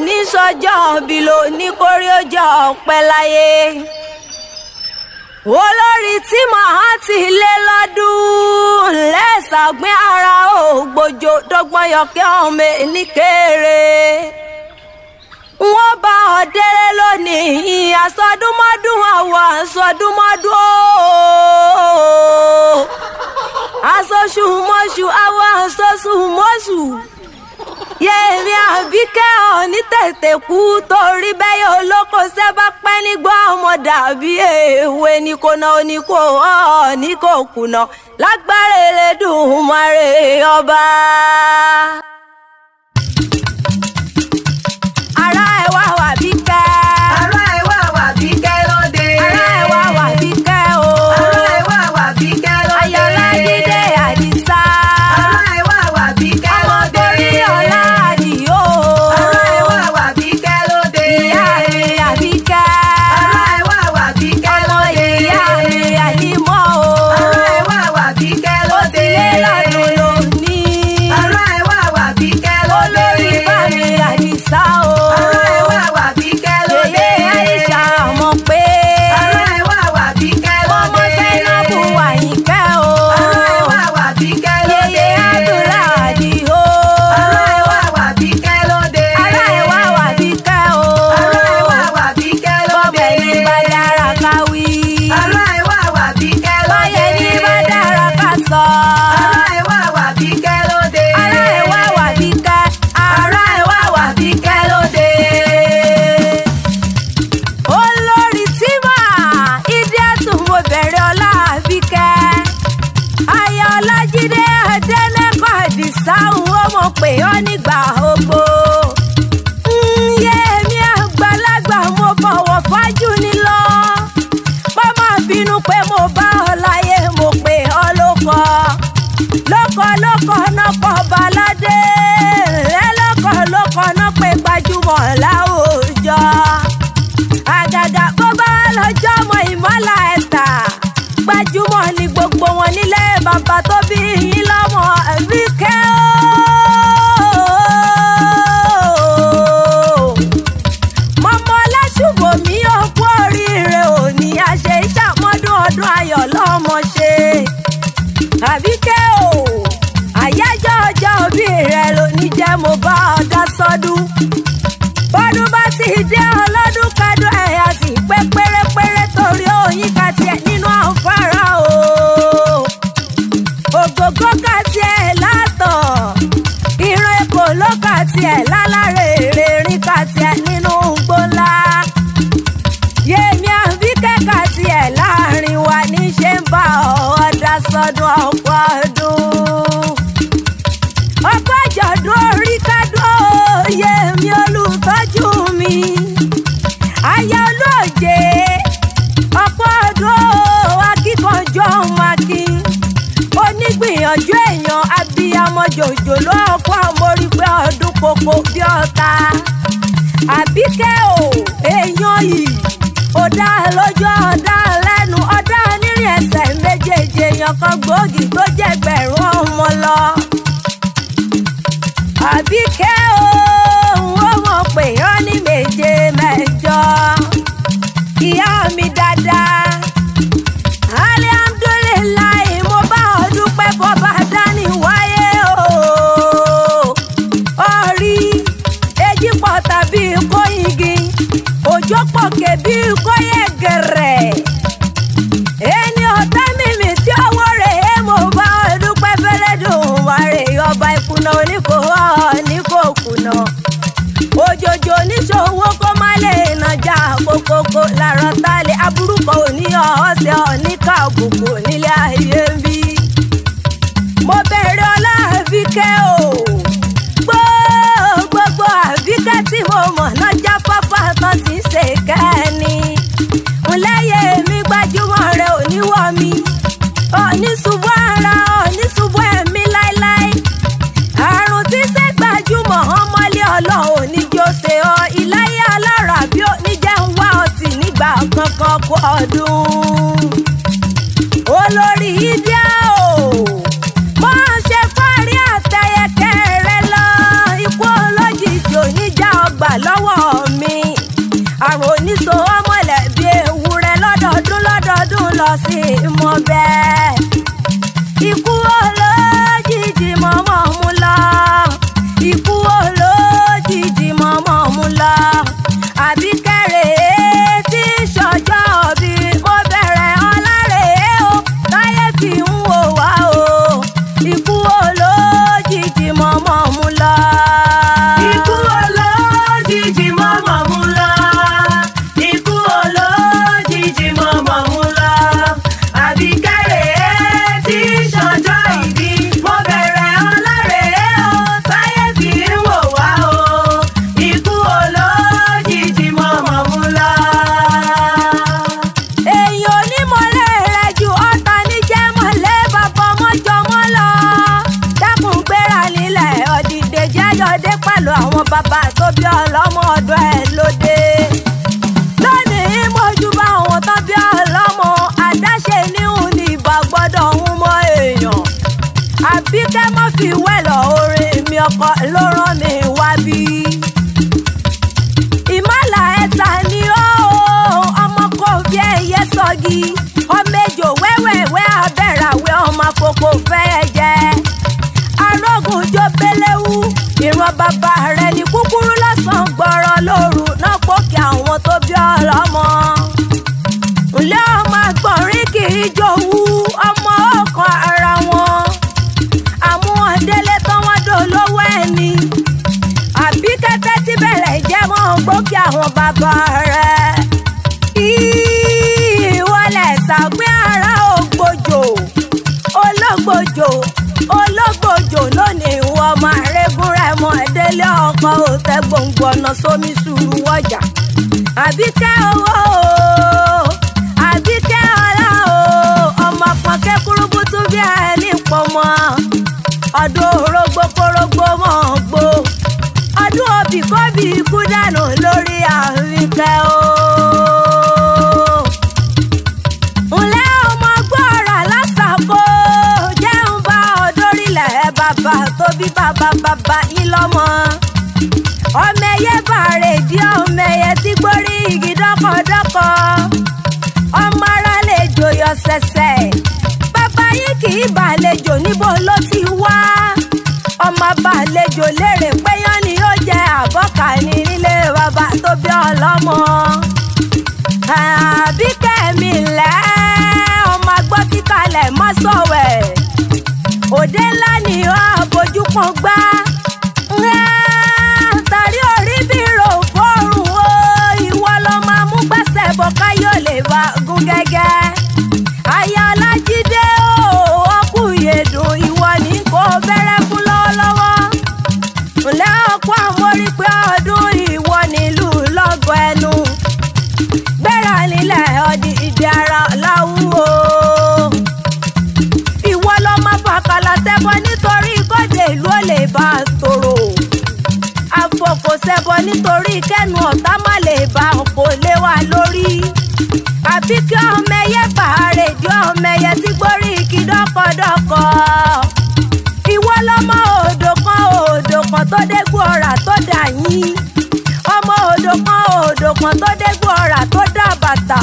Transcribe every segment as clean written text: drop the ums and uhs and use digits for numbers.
ní sọ́jọ́ bí ló ní kórí ọjọ́ ọpẹ́ láyé. Olórí tí màá ti lé lọ́dún lẹ́sàgbín ara ògbójò dọ́gbọ́n yọkẹ́ ọmọ ẹnìkéré. Wọ́n bá ọ̀dẹ́rẹ́ lónìí àsọdúnmọ́dún àwọ̀ àsọdúnmọ́dún ooo. Àsọṣùmọ́ṣù àwọ̀ àsọṣùmọ́ṣù. Yèmí Àbíkẹ́ òní tètè kú torí bẹ́ẹ̀ olóko ṣẹ́ bá pẹ́ nígbà ọmọ dàbí èwe ní kò náà ní kò ní kò kùnà lágbára Elédùmarè ọba. Ará ẹ wá wá Bíkẹ́. Ará ẹ wá wá Bíkẹ́ lóde. Ará ẹ wá wá Bíkẹ́ o. Ará ẹ wá wá Bíkẹ́ lóde. Ayọ̀lájídé Àdìsá. Ará ẹ wá wá Bíkẹ́ lóde. Ọmọdé ọlá àdìyó. Ará ẹ wá wá Bíkẹ́ lóde. Ìyá mi Àbíkẹ́. Ará ẹ wá wá Bíkẹ́ lóde. Ìyá mi Àlímọ́ o. Ará ẹ wá wá Bíkẹ́ lóde. Lọ́dún lónìí. Ará ẹ wá wá Bíkẹ́ lóde. Olórí bá mi Àdìsá o. Ará ẹ wá wá Bíkẹ́ lóde. Yèyé Àìṣà mọ̀ pé. Ará ẹ wá wá Bíkẹ́ lóde. Ọmọ Sẹ́nàbù Àyìnkẹ́ o. Ará ẹ wá wá Bíkẹ́ lóde. Yèyé Àdúrà Àdìó. Ará ẹ wá wá Bíkẹ́ lóde. Ará ẹ wá wá Bíkẹ́ o. Ará ẹ wá wá Bíkẹ́ lóde. Bọ́bẹ̀ ní bá dára ká wí. Ará ẹ wá wá Bíkẹ́ lóde. Báyẹ̀ ní bá dára ká sọ. Ará ẹ wá wá Bíkẹ́ lóde. Ará ẹ wá wá Bíkẹ́. Ará ẹ wá wá Bíkẹ́ lóde. Olórí tí mà Ìdíàtù mo bẹ̀rẹ̀ ọlá Àbíkẹ́. Aya Ọlájídé Adẹ́nẹ́kọ̀ Àdìsá ó mọ̀ pé ọ́ nígbà ogbó. Yèmí àgbàlagbà mo bọ̀wọ̀ fájú ni lọ. Má má bínú pé mo bá ọ láyé mo pè ọ́ lóko. Lóko nọ́kọ̀ baládé. Lóko náà pé gbajúmọ̀ láwùjọ. Àgàgà bó bá lọ́jọ́ ọmọ ìmọ̀lá ẹ̀ta. Gbajúmọ̀ ni gbogbo wọn nílé bàbá tó bí yín lọ́mọ Àbíkẹ́ ooo. Mọ̀mọ́ Ọláṣùbọ̀mí òkú oríire òní àṣẹ ìṣàmọ́dún ọdún ayọ̀ lọ́mọ ṣe. Àbíkẹ́ o, àyájọ́ ọjọ́ òbí rẹ̀ lóní jẹ́ mo bá ọ dá sọ́dún. Bọ́dún bá sì dé ọlọ́dún kádùn ẹ̀yà sì pé pérépéré torí oyin ká tiẹ̀ nínú àǹfààrà o. Ògògó ká tiẹ̀ látọ̀. Ìran èkó ló ká tiẹ̀ lálárè rìn ká tiẹ̀ nínú gbólá. Yèmí Àbíkẹ́ ká tiẹ̀ láàrin wa ní ṣe ń bá ọ dá sọ́dún ọ̀pọ̀ ọdún. Ọkọ̀ àjọ̀dún orí kádùn òye mi olùtọ́jú mi. Aya olóòjé ọ̀pọ̀ ọdún akíkanjú ọmọ akin. Onígbìyànjú èèyàn abiyamọ jòjòló ọkọ̀ àmórí pé ọdún kòkó bí ọ̀tá. Àbíkẹ́ o, èèyàn yìí. Ọ̀dà lọ́jọ́ ọ̀dà lẹ́nu ọ̀dà onírìn ẹsẹ̀ méjèèjì èèyàn kan gbòógì tó jẹ́ ẹgbẹ̀rún ọmọ lọ. Àbíkẹ́ o, wọ́n mọ̀ pé ọ́ ní méje mẹ́jọ. Ìyá mi dáadáa. Alihamdulilayi mo bá ọ dúpẹ́ bọ́ba dání wáyé o. Orí èjì pọ̀ tàbí kóyingi. Òjò pọ̀ kébí kóyè gẹ̀rẹ̀. Ẹni ọ̀tá mímì tí ọwọ́ rẹ̀ é mo bá ọ dúpẹ́ fẹ́lẹ́dùnmarè ọba ìkùnà oníkò kùnà. Òjòjò níṣòwò kó má lè nàjà kókókó làrọ̀ tálẹ̀ aburú kan ò ní ọ̀ọ́sẹ̀ ọ̀níkà òkùnkù nílé ayé ń bí. Mo bẹ̀rẹ̀ ọlá Àbíkẹ́ o. Gbogbo Àbíkẹ́ tí mo mọ̀ náà já fáfá tán sì ń ṣe kẹ́ni. Ńlẹ́yẹ mi gbajúmọ̀ rẹ̀ ò ní wọ̀ mi. Òní ṣubú ara òní ṣubú ẹ̀mí láéláé. Àrùn tí ṣe gbajúmọ̀ ọmọlé ọlọ́run òní jó ṣe ọ. Ìláyé alára bí oníjẹ́ ń wá ọtí nígbà kankan kú ọdún. Olórí Ìdíà o. Mo ṣe fárí àtẹ̀yẹkẹ́ rẹ lọ. Ikú olójijì oníjà ọgbà lọ. mọ̀ bẹ́ẹ̀. Ikú olójijì mọ̀mọ́ mú lọ. Ikú olójijì mọ̀mọ́ mú lọ. Àbíkẹ́ rèé tí ṣọjọ́ bí mo bẹ̀rẹ̀ ọlá rèé o. Táyé fi ń wò wá o. Ikú olójijì mọ̀mọ́ mú lọ. Ikú olójijì mọ̀mọ́ mú lọ. Ikú olójijì mọ̀mọ́ mú lọ. Àbíkẹ́ rèé tí ṣọjọ́ ìbí mo bẹ̀rẹ̀ ọlá rèé o. Táyé fi ń wò wá o. Ikú olójijì mọ̀mọ́ mú lọ. Èèyàn onímọ̀lẹ́ rẹ̀ ju ọ̀tá níjẹ́ mọ̀lẹ́ bàbá ọmọjọmọ́ lọ. Dákun gbéra nílẹ̀ ọ̀dìdè jẹ́yọ̀dé pẹ̀lú àwọn bàbá tó bí ọlọ́mọ ọ̀dọ̀ ẹ̀ lóde. Lónìí mojú bá àwọn tó bí ọlọ́mọ àdáṣe níhùn ní ìbá gbọ́dọ̀ ń mọ èèyàn. Àbíkẹ́ má fi wẹ̀lọ̀ orin mi ọkọ ló rán mi wá bí. Ìmọ̀lá ẹ̀ta ni ó ọmọ kò bí ẹyẹ sọ́gi. Ọmọ ejò wẹ́wẹ́wẹ́ abẹ́ràwẹ́ ọmọ àfokò fẹ́ ẹ jẹ. Arógun jó péléwú ìran bàbá rẹ̀ ní kúkúrú lọ́sàn-án gbọ́rọ̀ lóru náà pòkè àwọn tó bí ọlọ́mọ. Ǹlẹ́ ọmọ àgbọ̀nrín kì í jowú ọmọ ọkàn ara wọn. Àmúhàn délé tán wọ́n dolówó ẹni. Àbíkẹ́ tẹ́tí bẹ̀rẹ̀ ìjẹ́mọ́ gbókè àwọn bàbá rẹ̀. Ìwọlẹ̀ ṣàgbé ara ògbójò. Ológbòjò ológbòjò lónìí wọ́n máa régún rẹ̀ mọ́ délé ọkọ̀ òtẹ́ gbòǹgbò ọ̀nà sómi sùúrù wọ̀jà. Àbíkẹ́ owó o Àbíkẹ́ ọlá o ọmọ pọ̀nkẹ́ kúrúbútú bí ẹni pọ̀mọ́. Ọdún orógbó kórógbó mọ̀ gbó. Ọdún òbí kóbì ikú dànù lórí Àbíkẹ́ o. Ǹlẹ́ ọmọ gbọ́ra lásàkó jẹun bá ọdọ́rílẹ̀ bàbá tó bí bàbá yín lọ́mọ. Ọmọ ẹyẹ bàrẹ̀ dí ọmọ ẹyẹ tí gbórí igi dọ́kọ̀dọ́kọ̀. Ọmọ ara lè jòyọ̀ sẹ̀sẹ̀. Bàbá yín kì í bàlejò níbo ló ti wá. Ọmọ bàlejò lérè péyán ni ó jẹ àbọ́kà ní nílé bàbá tó bí ọlọ́mọ. Àbíkẹ́ mi lẹ́ ọmọ agbọ́ tí kalẹ̀ mọ́ sọ̀wẹ̀. Òde ńlá ni ó abojú kan gbá. Tàrí orí bí rò fọ́rùn o. Ìwọ lọ máa mú gbẹ́sẹ̀ bọ̀ ká yóò lè bá gún gẹ́gẹ́. Aya Ọlájídé o ọkù yèdùn ìwọ ní kò bẹ̀rẹ̀ fún lọ́wọ́lọ́wọ́. Ǹlẹ́ ọkọ àmórí pé ọdún ìwọ nílùú lọ́gọ̀ ẹnu. Gbéra nílẹ̀ ọdí ìdí ara láwùwò. Ìwọ lọ máa fàkàlà ṣẹbọ nítorí kọ́dé ìlú ò lè bá a tòrò. Àfọ̀kò ṣẹbọ nítorí kẹ́nu ọ̀tá má lè bá ọkọ̀ lé wa lórí. Àbíkẹ́ ọmọ ẹyẹ bàárẹ̀ dí ọmọ ẹyẹ tí gbórí igi dọ́kọ̀dọ́kọ̀. Ìwọ lọmọ odò kan tó dégbò ọ̀rà tó dà yín. Ọmọ odò kan tó dégbò ọ̀rà tó dà bàtà.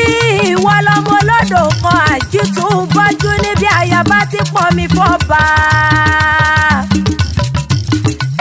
Ìwọ lọmọ olódò kan àjítù bọ́jú níbi àyàbá tí pọnmi fọ́ba.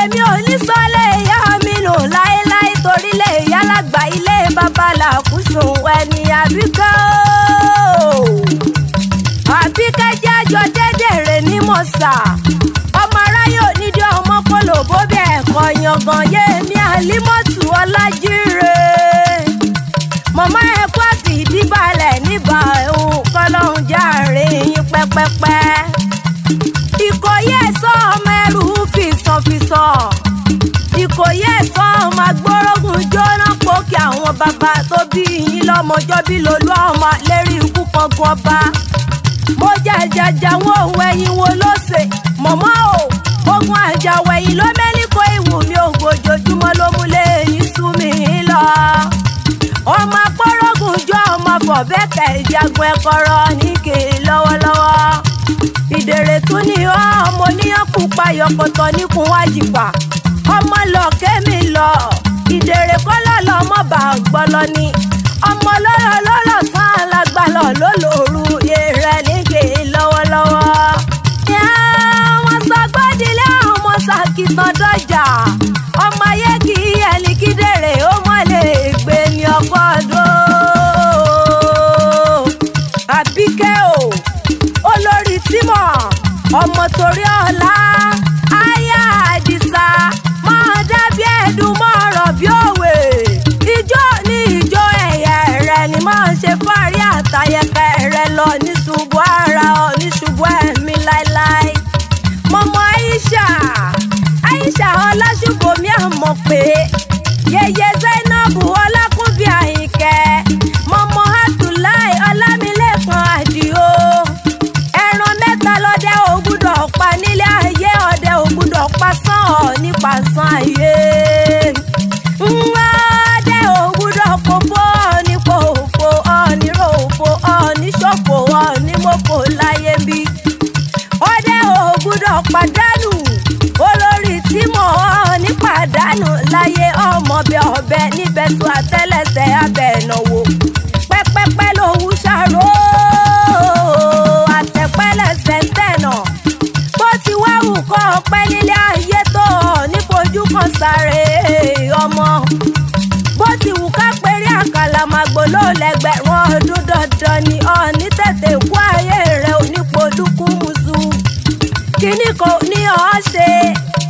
Èmi ò ní sọ́lé ìyá mi nù láéláé torí lè yá lágbà ilé babaláàkúsùn ẹni Àbíkẹ́ o. Àbíkẹ́ jẹ́ àjọ dédèrè ní mọ̀sà. Ọmọ aráyé onídìí ọmọ kólòbó bí ẹ̀kọ́ yangan Yémi Àlímọ́tù Ọlájíre. Mọ̀mọ́ ẹ̀kọ́ àti ìdíbalẹ̀ níbà ẹ̀hún kọ́lọ́hún járe yín pẹ́pẹ́pẹ́. Ìkòyí ẹ̀sọ́ ọmọ ẹrù fìsànfìsàn. Ìkòyí ẹ̀sọ́ ọmọ agbórógùn jóná pòkè àwọn bàbá tó bí yín lọ́mọjọ́ bí lolú ọmọ lérí ikú kan gun ọba. Mo jàjàjà wọn òun ẹyin wo ló ṣe. Mọ̀mọ́ o ogun àjàwọ̀ ẹ̀yìn ló mẹ́líkọ ìwù mi ògbójoojúmọ́ ló mú lẹ́yìn sú mi lọ. Ọmọ apọ́rọ́gùn jọ ọmọ fọ̀bẹ́kẹ̀ ìjagun ẹ̀kọ́rọ́ ní kè lọ́wọ́lọ́wọ́. Ìdèrè tún ni ọmọ oníyàn pupa yọkọ̀tọ̀ níkùn wájìpá. Ọmọ lọ kémi lọ. Ìdèrè kọ́lá lọ́mọ bá gbọ́lọ́ ni. ọmọ lọ́lọ́ sán alágbálọ̀ lólóru èrè nígbè lọ́wọ́lọ́wọ́. Wọ́n sọ gbọ́dílé ọmọ sàkìtàn dọ́jà ọmọ ayé kì í ẹni kídèrè ó mọ̀lẹ́ gbé ní ọkọ̀ ọdún. Àbíkẹ́ o olórí tímọ̀ ọmọ torí ọ̀la aya àdìsá máa dábí ẹ̀dùn mọ́rọ̀ bí òwe ijó ní ijó ẹ̀yẹ rẹ̀ ni máa ń ṣe fárí àtàyẹ̀kẹ́ rẹ̀ lọ ní ṣubú ara ọ ní ṣubú ẹ̀mí láéláé. mọ̀mọ́ Aisha ọlásùbọ̀mí àmọ̀ pé yeye Zainabu ọlákúnbí àyìnkẹ́ mọ̀mọ́ Abdullahi ọlámilẹ́kan àdìo ẹran mẹ́ta lọ́dẹ ògbúdọ̀ pa nílé ayé ọdẹ ògbúdọ̀ pa sán ọ nípa sán ayé. Ọdẹ ògbúdọ̀ pòfo nípò òfo ọ̀nìrò òfo ọ̀nìṣòfò ọ̀nìmọ̀fò láyé bí. Ọdẹ ògbúdọ̀ pàdánù olórí tí mò ń ní pàdánù láyé ọmọ bí ọbẹ̀ níbẹ̀ tó àtẹ́lẹsẹ̀ abẹ́ ìnáwó pẹ́pẹ́pẹ́ lòún ṣàró àtẹ̀pẹ́lẹsẹ̀ ń tẹ̀nà bó ti wá wù kọ́ ọpẹ́ nílé ayé tó nípojú kan sáré ọmọ bó ti wù ká péré àkàlàmàgbò ló lẹ́gbẹ̀rún ọdún dandan ni ọ̀ní tètè kú ayé rẹ̀ onípolúkú musu kíní kò ní ọ́ ṣe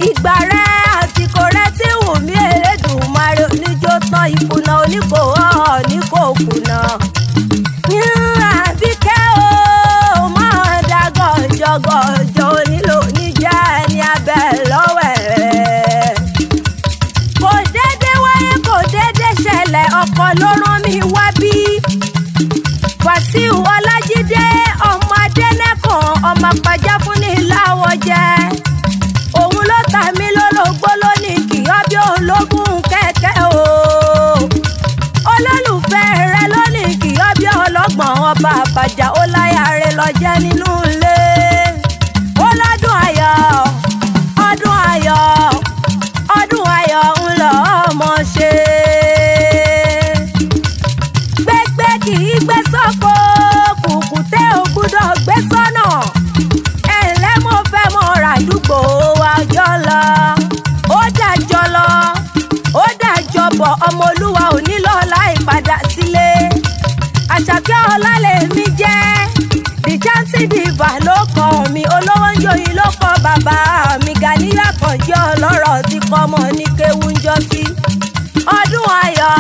ìgbà rẹ̀ àsìkò rẹ̀ tí wù mí Elédùmarè oníjó tán ìkùnà oníkò ní kò kùnà. Àbíkẹ́ o máa dá gọ̀jọ̀gọ̀jọ̀ onílò níjà ẹni abẹ́ lọ́wọ́ ẹ̀. Kò déédé wáyé kò déédé ṣẹlẹ̀ ọkọ ló rán mi wá bí. Wàsíù Ọlájídé ọmọ Adẹ́nẹ́kàn ọmọ apájá fún ní láwọ̀ jẹ́. Òun ló ta mí lólobó lónìí kì í bí ológun kẹ̀kẹ́ o. Olólùfẹ́ rẹ lónìí kì í bí ọlọ́gbọ̀n ọba àbàjá ó láyà rẹ lọ jẹ́ nínú ilé. Ó lọ́dún ayọ̀ ọdún ayọ̀ ọdún ayọ̀ ń lọ ọmọ ṣe. Gbégbé kì í gbé sọ́kò kùkùté ò gbúdọ̀ gbé sọ́nà. Ẹ̀lẹ́ mo fẹ́ mọ ràdúgbò wa jọlọ. Ó dàjọ lọ ó dàjọ bọ̀ ọmọ olúwa ò ní lọ láì padà sílé. Àṣàkẹ́ ọlá lèmi jẹ́ dìjántì dìbà ló kọ́ mi olówó ń joyin ló kọ́ bàbá mi Gàníyà kan jẹ́ ọlọ́rọ̀ tí kọ́ mọ́ ní kéwú ń jọ sí. Ọdún ayọ̀